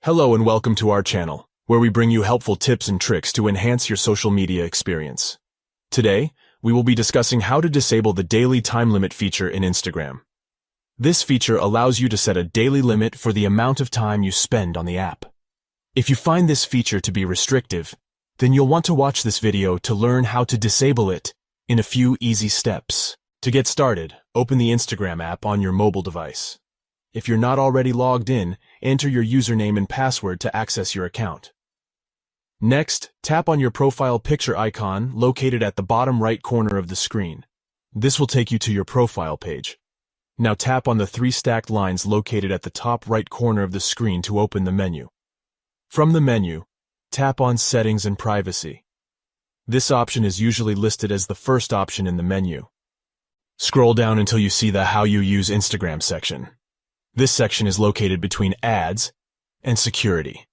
Hello and welcome to our channel, where we bring you helpful tips and tricks to enhance your social media experience. Today, we will be discussing how to disable the daily time limit feature in Instagram. This feature allows you to set a daily limit for the amount of time you spend on the app. If you find this feature to be restrictive, then you'll want to watch this video to learn how to disable it in a few easy steps. To get started, open the Instagram app on your mobile device. If you're not already logged in, enter your username and password to access your account. Next, tap on your profile picture icon located at the bottom right corner of the screen. This will take you to your profile page. Now tap on the three stacked lines located at the top right corner of the screen to open the menu. From the menu, tap on Settings and Privacy. This option is usually listed as the first option in the menu. Scroll down until you see the How You Use Instagram section. This section is located between Ads and Security.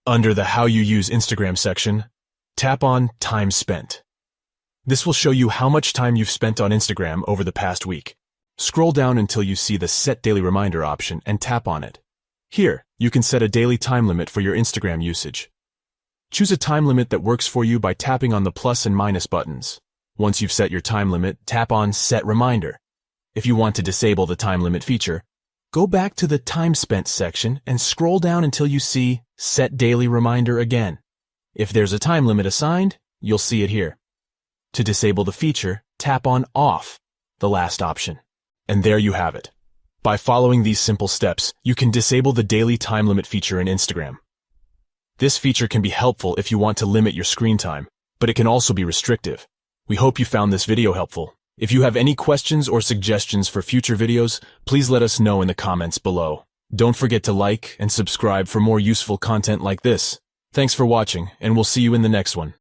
Under the How You Use Instagram section, tap on Time Spent. This will show you how much time you've spent on Instagram over the past week. Scroll down until you see the Set Daily Reminder option and tap on it. Here, you can set a daily time limit for your Instagram usage. Choose a time limit that works for you by tapping on the plus and minus buttons. Once you've set your time limit, tap on Set Reminder. If you want to disable the time limit feature, go back to the Time Spent section and scroll down until you see Set Daily Reminder again. If there's a time limit assigned, you'll see it here. To disable the feature, tap on Off, the last option. And there you have it. By following these simple steps, you can disable the daily time limit feature in Instagram. This feature can be helpful if you want to limit your screen time, but it can also be restrictive. We hope you found this video helpful. If you have any questions or suggestions for future videos, please let us know in the comments below. Don't forget to like and subscribe for more useful content like this. Thanks for watching, and we'll see you in the next one.